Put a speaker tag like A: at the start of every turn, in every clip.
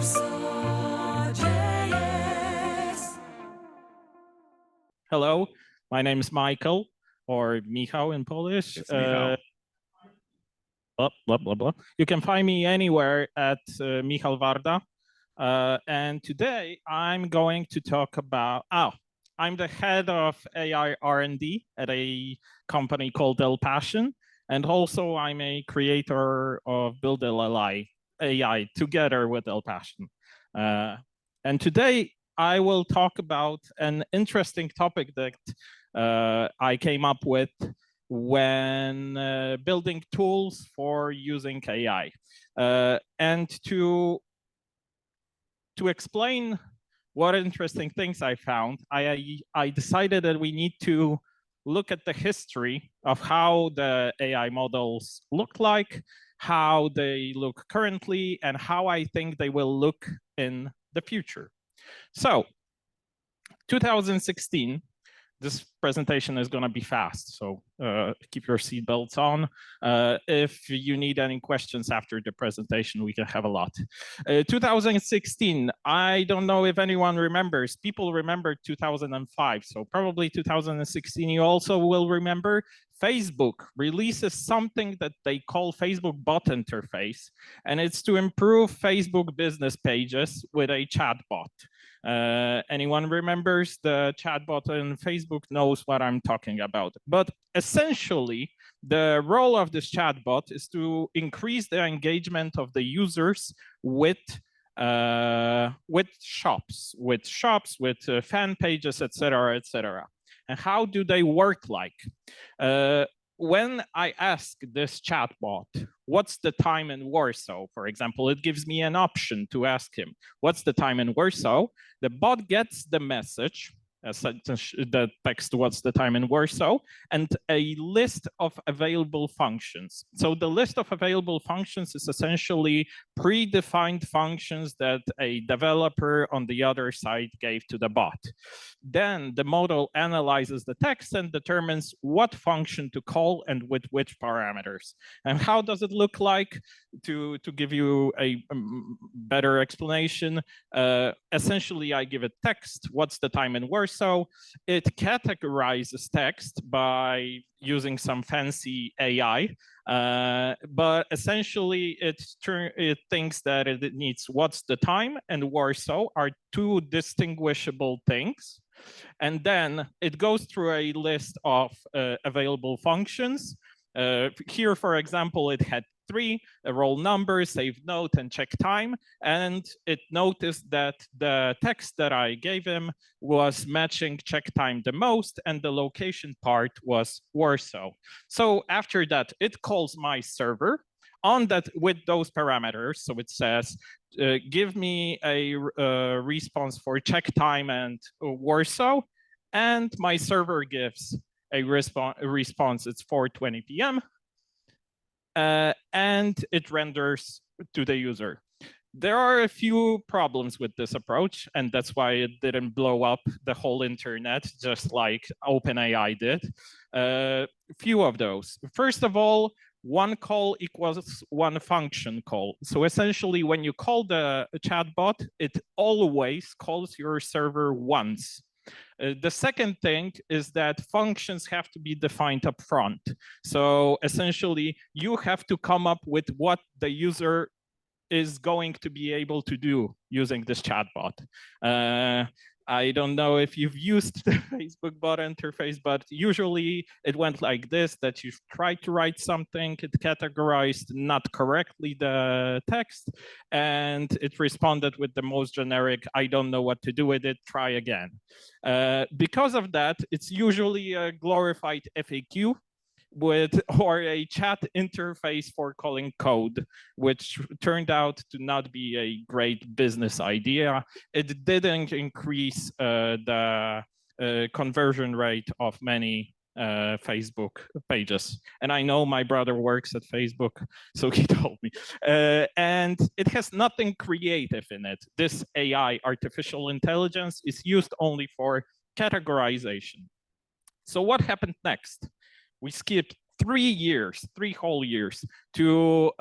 A: WarsawJS.
B: Hello, my name is Michael, or Michał in Polish.
C: It's Michał.
B: Blah, blah, blah, blah. You can find me anywhere at Michał Warda. And today I'm going to talk about, I'm the head of AI R&D at a company called Passion. And also I'm a creator of Build AI together with Passion. And today I will talk about an interesting topic that I came up with when building tools for using AI. And to explain what interesting things I found, I decided that we need to look at the history of how the AI models look like, how they look currently, and how I think they will look in the future. So 2016, this presentation is going to be fast, so keep your seatbelts on. If you need any questions after the presentation, we can have a lot. 2016, I don't know if anyone remembers. People remember 2005, so probably 2016 you also will remember. Facebook releases something that they call Facebook bot interface, and it's to improve Facebook business pages with a chatbot. Anyone remembers the chatbot on Facebook knows what I'm talking about. But essentially, the role of this chatbot is to increase the engagement of the users with shops, with fan pages, etc., etc. And how do they work like? When I ask this chatbot, what's the time in Warsaw, for example, it gives me an option to ask him, what's the time in Warsaw? The bot gets the message, the text, what's the time in Warsaw, and a list of available functions. So the list of available functions is essentially predefined functions that a developer on the other side gave to the bot. Then the model analyzes the text and determines what function to call and with which parameters. And how does it look like? To give you a better explanation, essentially I give it text, what's the time in Warsaw? It categorizes text by using some fancy AI, but essentially it thinks that it needs what's the time and Warsaw are two distinguishable things. And then it goes through a list of available functions. Here, for example, it had 3, a roll number, save note, and check time. And it noticed that the text that I gave him was matching check time the most, and the location part was Warsaw. So after that, it calls my server on that with those parameters. So it says, give me a response for check time and Warsaw. And my server gives a response, it's 4:20 p.m. And it renders to the user. There are a few problems with this approach, and that's why it didn't blow up the whole internet, just like OpenAI did. Few of those. First of all, one call equals one function call. So essentially, when you call the chatbot, it always calls your server once. The second thing is that functions have to be defined up front. So essentially, you have to come up with what the user is going to be able to do using this chatbot. I don't know if you've used the Facebook bot interface, but usually it went like this, that you tried to write something, it categorized not correctly the text, and it responded with the most generic, I don't know what to do with it, try again. Because of that, it's usually a glorified FAQ or a chat interface for calling code, which turned out to not be a great business idea. It didn't increase the conversion rate of many Facebook pages. And I know my brother works at Facebook, so he told me. And it has nothing creative in it. This AI, artificial intelligence, is used only for categorization. So what happened next? We skipped 3 years, 3 whole years, to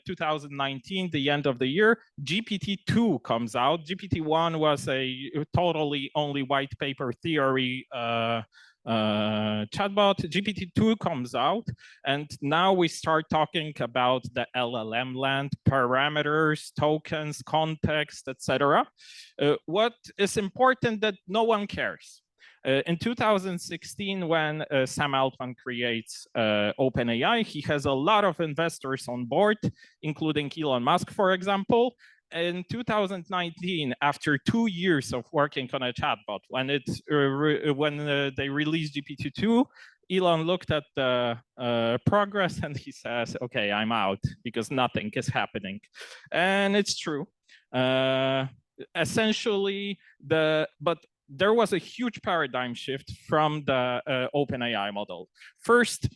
B: 2019, the end of the year, GPT-2 comes out. GPT-1 was a totally only white paper theory chatbot. GPT-2 comes out, and now we start talking about the LLM land, parameters, tokens, context, etc. What is important that no one cares. In 2016, when Sam Altman creates OpenAI, he has a lot of investors on board, including Elon Musk, for example. In 2019, after 2 years of working on a chatbot, when they released GPT-2, Elon looked at the progress and he says, "Okay, I'm out because nothing is happening," and it's true. Essentially, but there was a huge paradigm shift from the OpenAI model. First,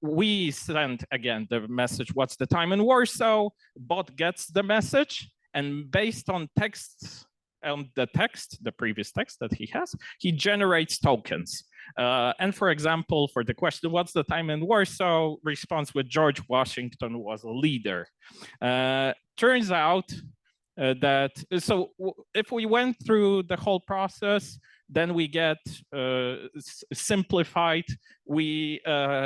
B: we sent again the message, "What's the time in Warsaw?" Bot gets the message, and based on texts, the previous text that he has, he generates tokens. And for example, for the question, "What's the time in Warsaw?" response with George Washington was a leader. Turns out so if we went through the whole process, then we get simplified. We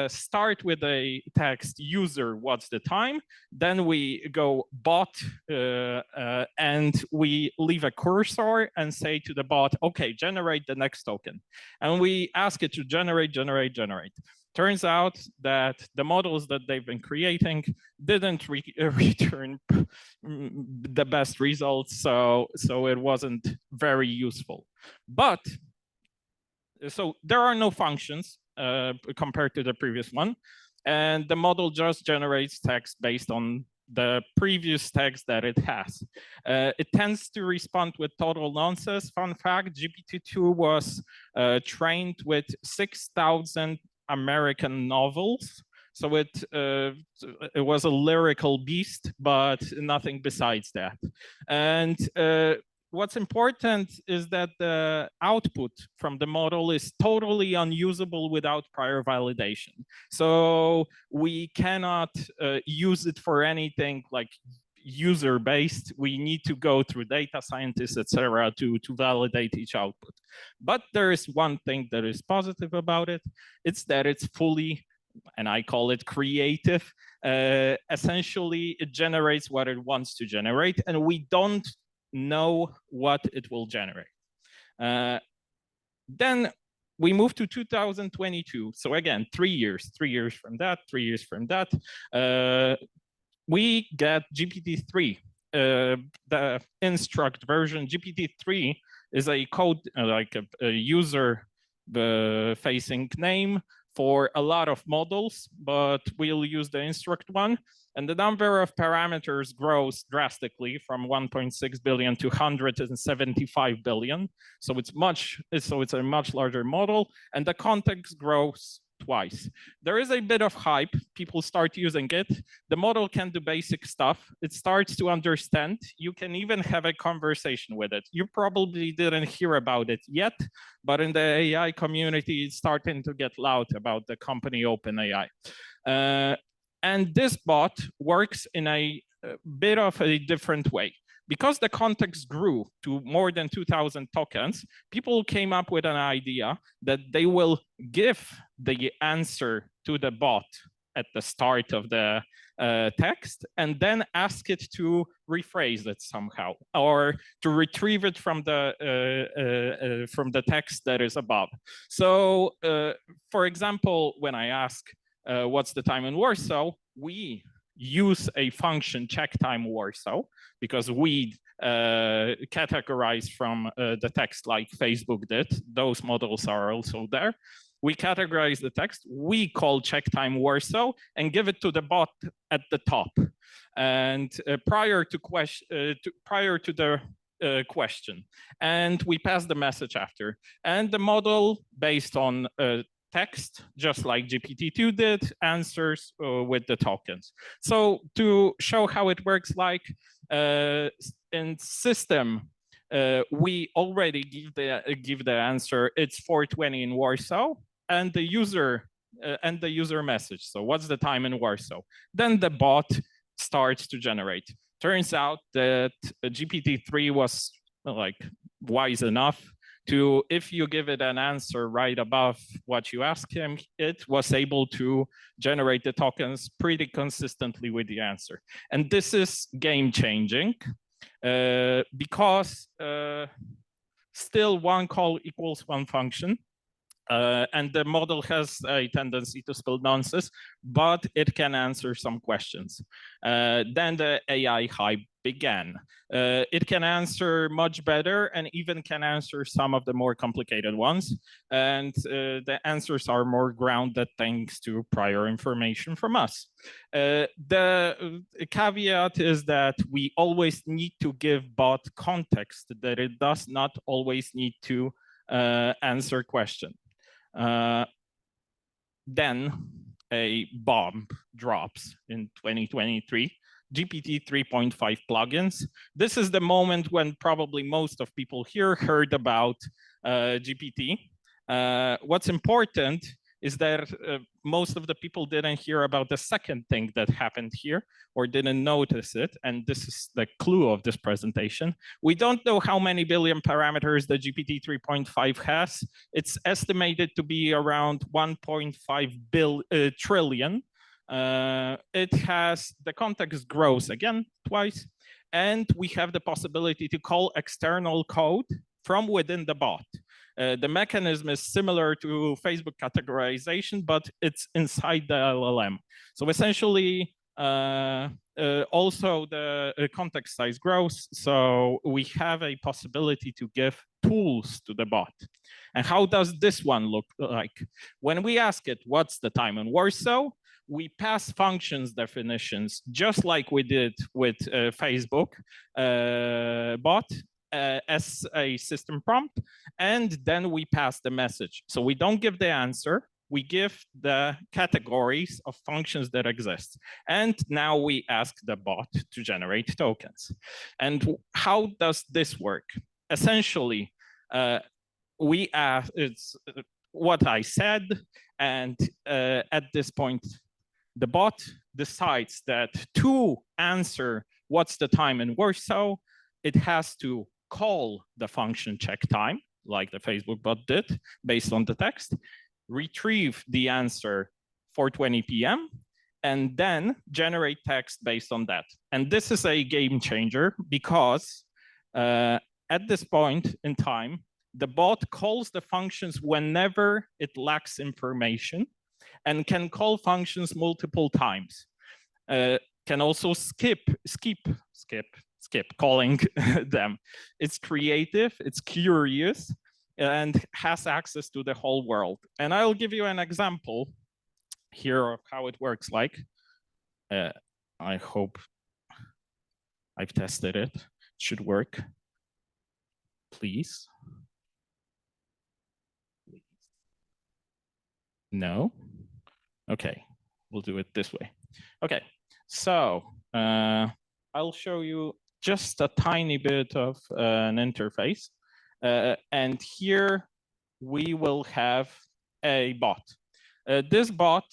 B: start with a text, "User, what's the time?" Then we go bot, and we leave a cursor and say to the bot, "Okay, generate the next token." And we ask it to generate. Turns out that the models that they've been creating didn't return the best results, so it wasn't very useful. But so there are no functions compared to the previous one, and the model just generates text based on the previous text that it has. It tends to respond with total nonsense. Fun fact, GPT-2 was trained with 6,000 American novels. So it was a lyrical beast, but nothing besides that. And what's important is that the output from the model is totally unusable without prior validation. So we cannot use it for anything like user-based. We need to go through data scientists, etc., to validate each output. But there is one thing that is positive about it. It's that it's fully, and I call it creative. Essentially, it generates what it wants to generate, and we don't know what it will generate. Then we move to 2022. So again, 3 years, 3 years from that, 3 years from that. We get GPT-3, the instruct version. GPT-3 is a code, like a user-facing name for a lot of models, but we'll use the instruct one. And the number of parameters grows drastically from 1.6 billion to 175 billion. So it's a much larger model, and the context grows twice. There is a bit of hype. People start using it. The model can do basic stuff. It starts to understand. You can even have a conversation with it. You probably didn't hear about it yet, but in the AI community, it's starting to get loud about the company OpenAI. And this bot works in a bit of a different way. Because the context grew to more than 2,000 tokens, people came up with an idea that they will give the answer to the bot at the start of the text and then ask it to rephrase it somehow or to retrieve it from the text that is above. So, for example, when I ask, "What's the time in Warsaw?" we use a function check time Warsaw because we categorize from the text like Facebook did. Those models are also there. We categorize the text, we call check time Warsaw and give it to the bot at the top. And prior to the question, and we pass the message after. And the model, based on text, just like GPT-2 did, answers with the tokens. So to show how it works, like in system, we already give the answer, it's 4:20 in Warsaw, and the user and the user message. So what's the time in Warsaw? Then the bot starts to generate. Turns out that GPT-3 was like wise enough to, if you give it an answer right above what you ask him, it was able to generate the tokens pretty consistently with the answer. And this is game changing because still one call equals one function. And the model has a tendency to spill nonsense, but it can answer some questions. Then the AI hype began. It can answer much better and even can answer some of the more complicated ones. And the answers are more grounded thanks to prior information from us. The caveat is that we always need to give bot context, that it does not always need to answer question. Then a bomb drops in 2023, GPT 3.5 plugins. This is the moment when probably most of people here heard about GPT. What's important is that most of the people didn't hear about the second thing that happened here or didn't notice it. And this is the clue of this presentation. We don't know how many billion parameters the GPT 3.5 has. It's estimated to be around 1.5 trillion. It has, the context grows again twice, and we have the possibility to call external code from within the bot. The mechanism is similar to Facebook categorization, but it's inside the LLM. So essentially, also the context size grows. So we have a possibility to give tools to the bot. And how does this one look like? When we ask it, what's the time in Warsaw? We pass functions definitions, just like we did with Facebook bot. As a system prompt, and then we pass the message. So we don't give the answer, we give the categories of functions that exist. And now we ask the bot to generate tokens. And how does this work? Essentially, we ask, it's what I said, and at this point, the bot decides that to answer what's the time in Warsaw, it has to call the function check time, like the Facebook bot did, based on the text, retrieve the answer 4:20 p.m., and then generate text based on that. And this is a game changer because at this point in time, the bot calls the functions whenever it lacks information and can call functions multiple times. Can also skip calling them. It's creative, it's curious, and has access to the whole world. And I'll give you an example here of how it works like. I hope I've tested it. It should work. Please. No? Okay, we'll do it this way. Okay, so I'll show you just a tiny bit of an interface. And here we will have a bot. This bot,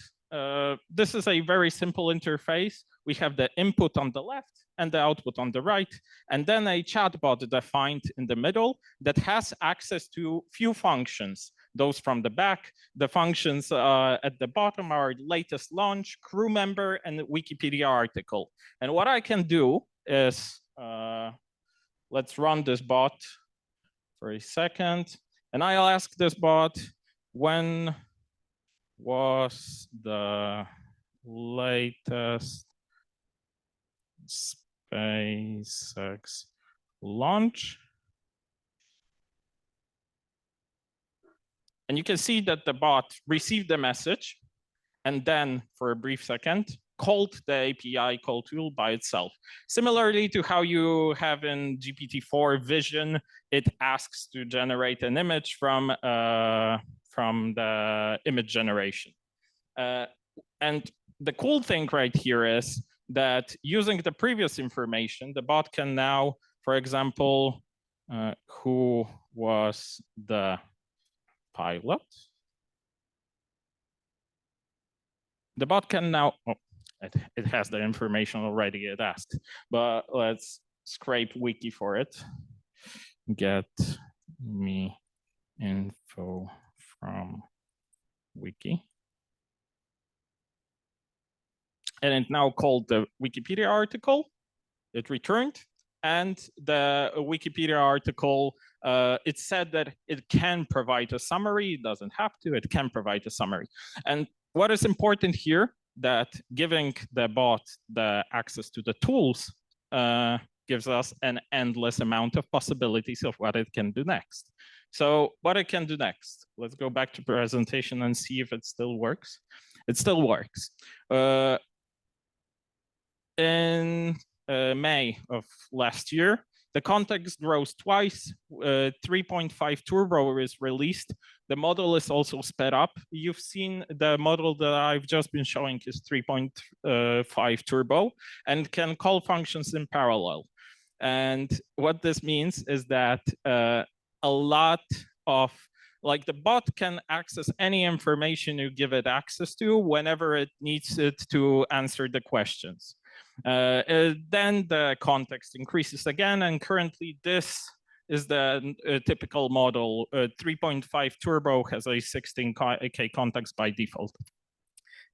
B: this is a very simple interface. We have the input on the left and the output on the right, and then a chatbot defined in the middle that has access to few functions. Those from the back, the functions at the bottom are latest launch, crew member, and Wikipedia article. And what I can do is, let's run this bot for a second. And I'll ask this bot, when was the latest SpaceX launch? And you can see that the bot received the message and then for a brief second called the API call tool by itself. Similarly to how you have in GPT-4 vision, it asks to generate an image from the image generation. And the cool thing right here is that using the previous information, the bot can now, for example, who was the pilot? The bot can now, oh, it has the information already it asked, but let's scrape wiki for it. Get me info from wiki. And it now called the Wikipedia article. It returned, and the Wikipedia article, it said that it can provide a summary. It doesn't have to, it can provide a summary. And what is important here, that giving the bot the access to the tools gives us an endless amount of possibilities of what it can do next. So what it can do next, let's go back to presentation and see if it still works. It still works. In May of last year, the context grows twice. 3.5 Turbo is released. The model is also sped up. You've seen the model that I've just been showing is 3.5 Turbo and can call functions in parallel. And what this means is that a lot of, like, the bot can access any information you give it access to whenever it needs it to answer the questions. Then the context increases again, and currently this is the typical model. 3.5 Turbo has a 16K context by default.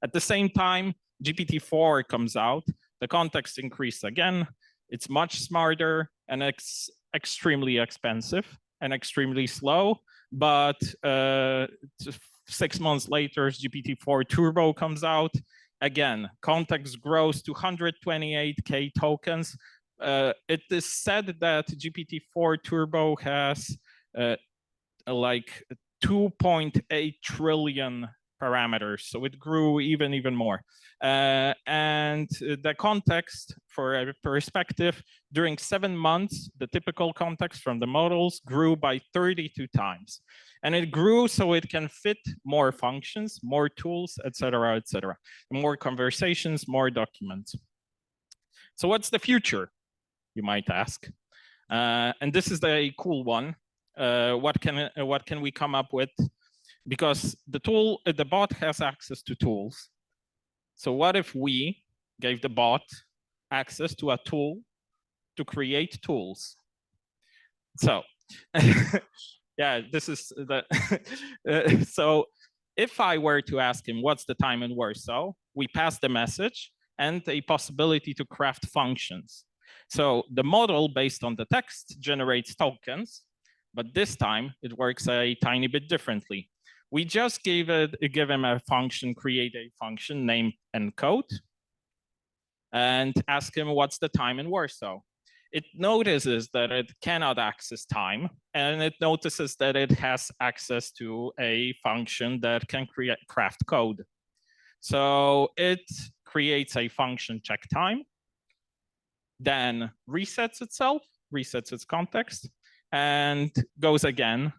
B: At the same time, GPT-4 comes out, the context increased again, it's much smarter, and it's extremely expensive and extremely slow, but 6 months later, GPT-4 Turbo comes out. Again, context grows to 128K tokens. It is said that GPT-4 Turbo has like 2.8 trillion parameters, so it grew even more. And the context, for a perspective, during 7 months, the typical context from the models grew by 32 times. And it grew so it can fit more functions, more tools, et cetera, more conversations, more documents. So what's the future, you might ask? And this is the cool one. What can we come up with? Because the bot has access to tools. So what if we gave the bot access to a tool to create tools? So yeah, this is the so if I were to ask him what's the time in Warsaw, we pass the message and a possibility to craft functions. So the model based on the text generates tokens, but this time it works a tiny bit differently. We just give him a function, create a function, name and code, and ask him what's the time in Warsaw. It notices that it cannot access time, and it notices that it has access to a function that can craft code. So it creates a function check time, then resets itself, resets its context, and goes again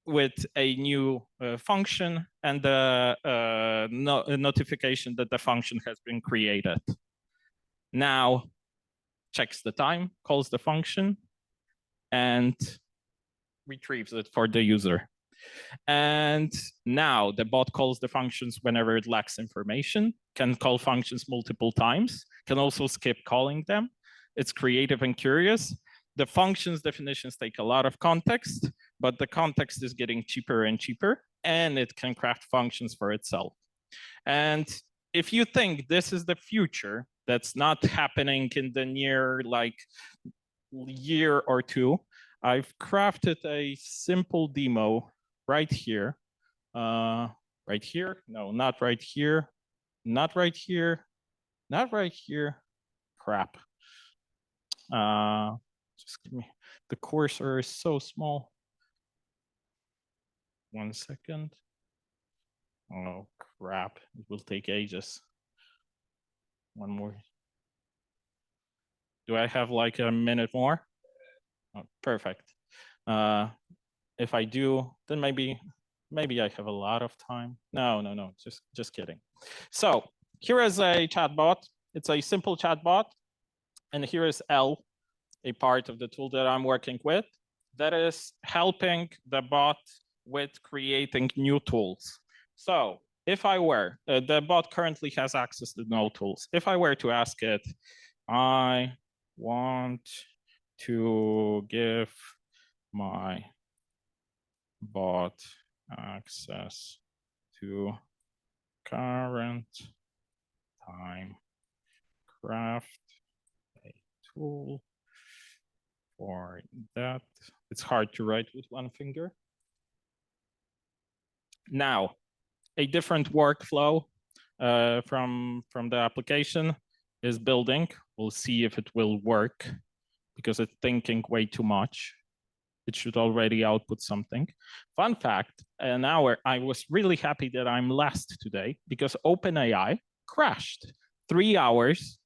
B: with a new function and the notification that the function has been created. Now, checks the time, calls the function, and retrieves it for the user. And now the bot calls the functions whenever it lacks information, can call functions multiple times, can also skip calling them. It's creative and curious. The functions definitions take a lot of context, but the context is getting cheaper and cheaper, and it can craft functions for itself. And if you think this is the future, that's not happening in the near year or two, I've crafted a simple demo right here. Right here? No, not right here. Not right here. Not right here. Crap. Just give me, the cursor is so small. 1 second. Oh, crap. It will take ages. One more. Do I have like a minute more? Oh, perfect. If I do, then maybe I have a lot of time. No, just kidding. So here is a chatbot. It's a simple chatbot. And here is L, a part of the tool that I'm working with, that is helping the bot with creating new tools. So if I were, the bot currently has access to no tools. If I were to ask it, I want to give my bot access to current time, craft a tool for that. It's hard to write with one finger. Now, a different workflow from the application is building. We'll see if it will work because it's thinking way too much. It should already output something. Fun fact, I was really happy that I'm last today because OpenAI crashed 3 hours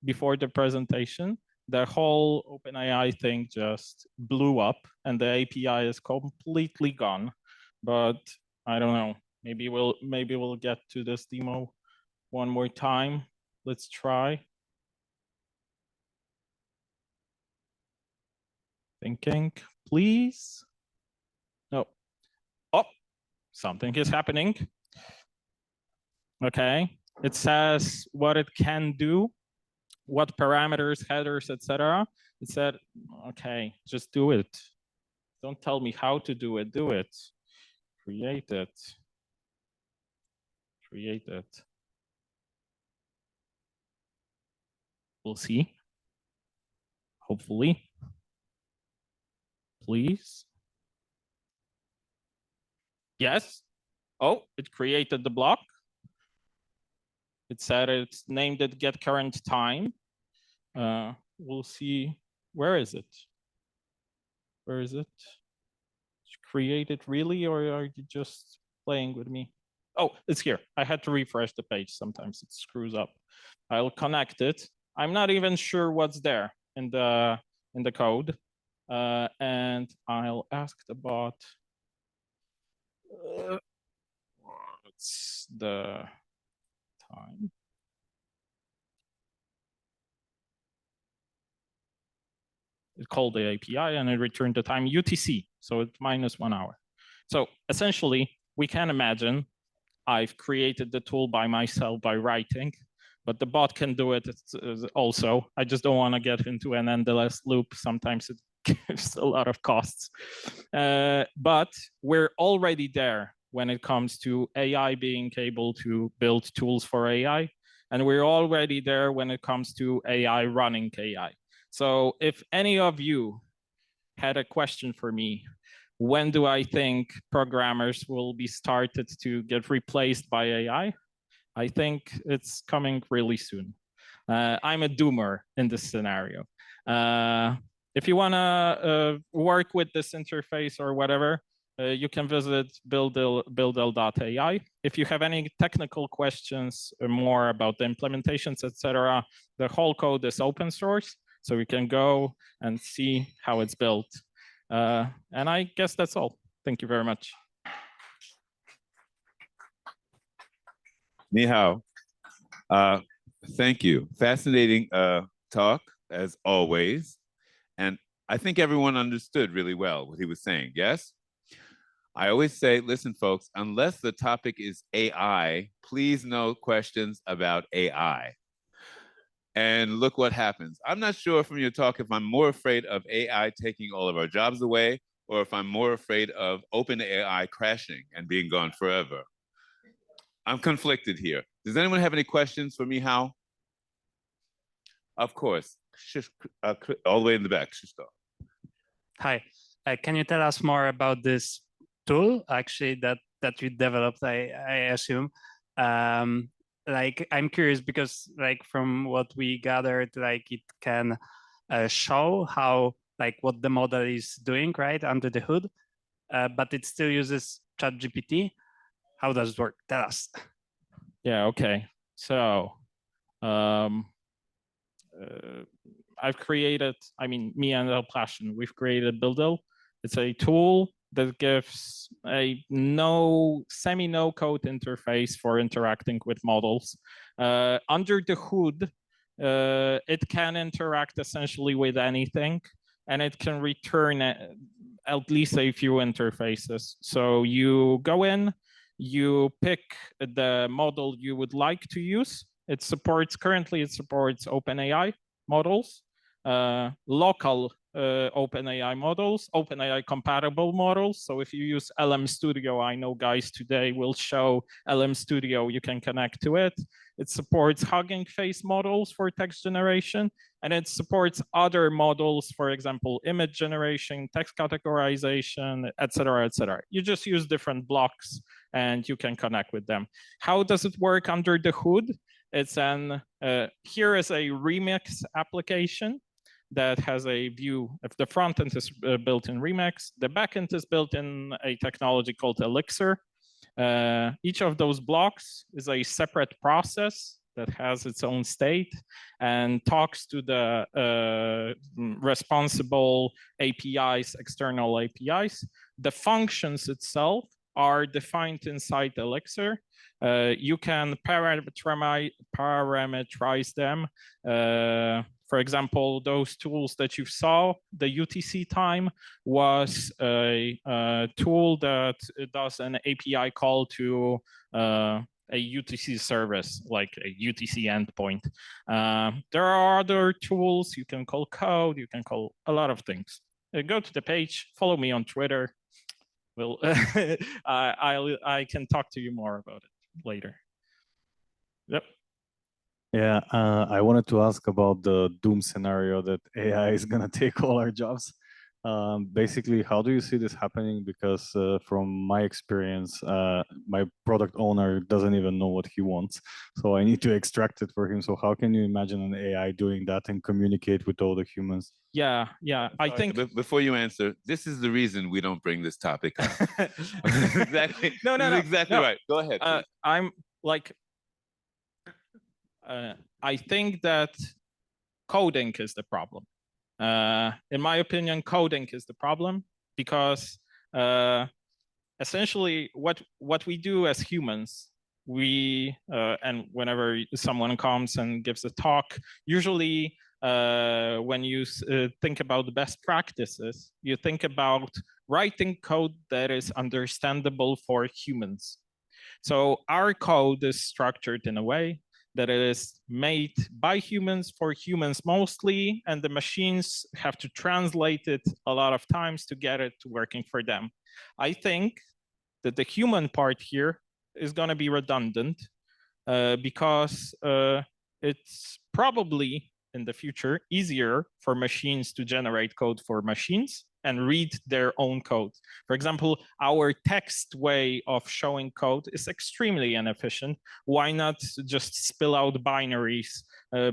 B: before the presentation. The whole OpenAI thing just blew up and the API is completely gone. But I don't know, maybe we'll get to this demo one more time. Let's try. Thinking, please. No. Oh, something is happening. Okay, it says what it can do, what parameters, headers, etc. It said, okay, just do it. Don't tell me how to do it, do it. Create it. Create it. We'll see. Hopefully. Please. Yes. Oh, it created the block. It said it's named it get current time. We'll see. Where is it? Where is it? Did you create it really, or are you just playing with me? Oh, it's here. I had to refresh the page. Sometimes it screws up. I'll connect it. I'm not even sure what's there in the code. And I'll ask the bot. What's the time? It called the API and it returned the time UTC, so it's -1 hour. So essentially, we can imagine I've created the tool by myself by writing, but the bot can do it also. I just don't want to get into an endless loop. Sometimes it gives a lot of costs. But we're already there when it comes to AI being able to build tools for AI. And we're already there when it comes to AI running AI. So if any of you had a question for me, when do I think programmers will be started to get replaced by AI? I think it's coming really soon. I'm a doomer in this scenario. If you want to work with this interface or whatever, you can visit buildl.ai. If you have any technical questions more about the implementations, etc., the whole code is open source, so you can go and see how it's built. And I guess that's all. Thank you very much.
A: Michał, thank you. Fascinating talk, as always. And I think everyone understood really well what he was saying, yes? I always say, listen, folks, unless the topic is AI, please no questions about AI. And look what happens. I'm not sure from your talk if I'm more afraid of AI taking all of our jobs away, or if I'm more afraid of OpenAI crashing and being gone forever. I'm conflicted here. Does anyone have any questions for Michał? Of course. All the way in the back, Krzysztof.
C: Hi. Can you tell us more about this tool, actually, that you developed, I assume? Like, I'm curious because, like, from what we gathered, like, it can show how, like, what the model is doing, right, under the hood, but it still uses ChatGPT. How does it work? Tell us.
B: Yeah, okay. So I've created, me and El Passion, we've created BuildL. It's a tool that gives a semi-no code interface for interacting with models. Under the hood, it can interact essentially with anything, and it can return at least a few interfaces. So you go in, you pick the model you would like to use. Currently it supports OpenAI models, local OpenAI models, OpenAI compatible models. So if you use LM Studio, I know guys today will show LM Studio, you can connect to it. It supports Hugging Face models for text generation, and it supports other models, for example, image generation, text categorization, et cetera, et cetera. You just use different blocks and you can connect with them. How does it work under the hood? It's here is a Remix application that has a view. If the front end is built in Remix, the backend is built in a technology called Elixir. Each of those blocks is a separate process that has its own state and talks to the responsible APIs, external APIs. The functions itself are defined inside Elixir. You can parameterize them. For example, those tools that you saw, the UTC time was a tool that does an API call to a UTC service, like a UTC endpoint. There are other tools you can call code, you can call a lot of things. Go to the page, follow me on Twitter. I can talk to you more about it later. Yep.
D: Yeah, I wanted to ask about the doom scenario that AI is gonna take all our jobs. Basically, how do you see this happening? Because from my experience, my product owner doesn't even know what he wants. So I need to extract it for him. So how can you imagine an AI doing that and communicate with all the humans?
B: Yeah. I think
A: before you answer, this is the reason we don't bring this topic up. Exactly.
B: No,
A: exactly right. Go ahead.
B: I'm like, I think that coding is the problem. In my opinion, coding is the problem because essentially what we do as humans, and whenever someone comes and gives a talk, usually when you think about the best practices, you think about writing code that is understandable for humans. So our code is structured in a way that it is made by humans for humans mostly, and the machines have to translate it a lot of times to get it working for them. I think that the human part here is going to be redundant because it's probably in the future easier for machines to generate code for machines and read their own code. For example, our text way of showing code is extremely inefficient. Why not just spill out binaries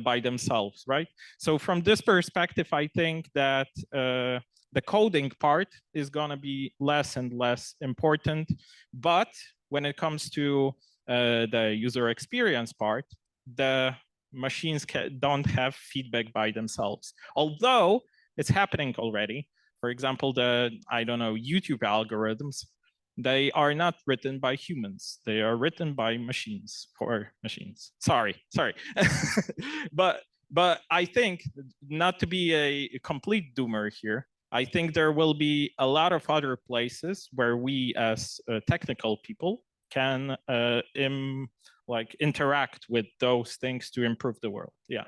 B: by themselves, right? So from this perspective, I think that the coding part is gonna be less and less important. But when it comes to the user experience part, the machines don't have feedback by themselves. Although it's happening already. For example, I don't know, YouTube algorithms, they are not written by humans. They are written by machines for machines. Sorry. but I think, not to be a complete doomer here, I think there will be a lot of other places where we as technical people can interact with those things to improve the world. Yeah.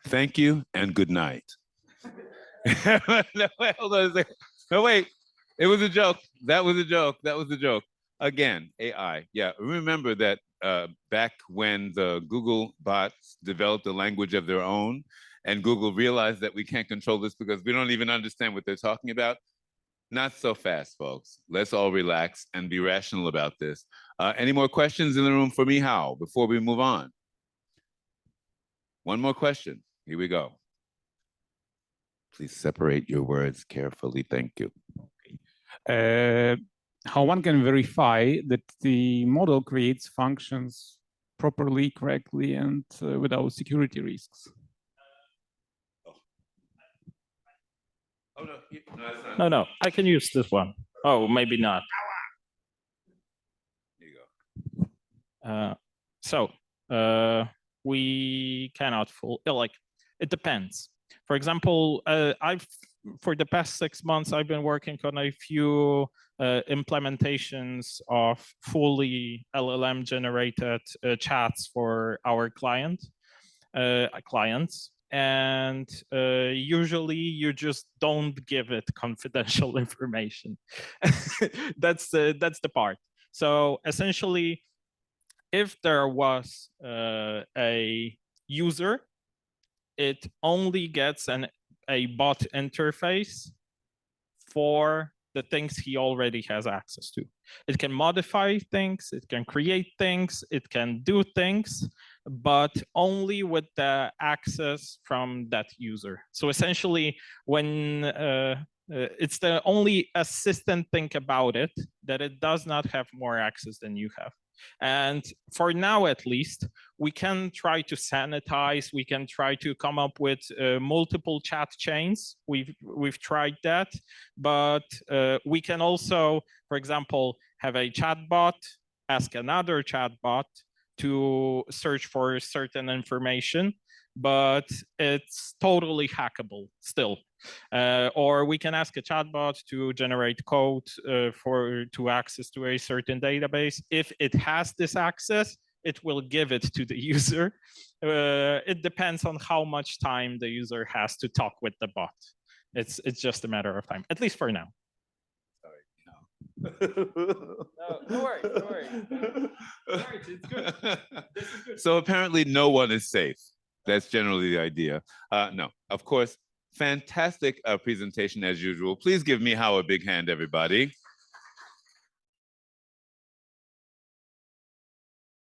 A: Thank you and good night. No, wait, hold on a second. No, wait. It was a joke. That was a joke. That was a joke. Again, AI. Yeah, remember that back when the Google bots developed a language of their own, and Google realized that we can't control this because we don't even understand what they're talking about. Not so fast, folks. Let's all relax and be rational about this. Any more questions in the room for Michał before we move on? One more question. Here we go. Please separate your words carefully. Thank you.
E: How one can verify that the model creates functions properly, correctly, and without security risks?
A: Oh, no, that's not.
B: No, I can use this one. Oh, maybe not.
A: Here you
B: go. We cannot it depends. For example, I've for the past 6 months, I've been working on a few implementations of fully LLM generated chats for our clients. And usually you just don't give it confidential information. That's the part. So essentially, if there was a user, it only gets a bot interface for the things he already has access to. It can modify things, it can create things, it can do things, but only with the access from that user. So essentially, when it's the only assistant thing about it, that it does not have more access than you have. And for now, at least, we can try to sanitize. We can try to come up with multiple chat chains. We've tried that, but we can also, for example, have a chatbot ask another chatbot to search for certain information, but it's totally hackable still. Or we can ask a chatbot to generate code to access to a certain database. If it has this access, it will give it to the user. It depends on how much time the user has to talk with the bot. It's just a matter of time, at least for now.
A: Sorry, no.
B: No worries, no worries. No worries, it's good. This is good.
A: So apparently no one is safe. That's generally the idea. No, of course, fantastic presentation as usual. Please give Michał a big hand, everybody.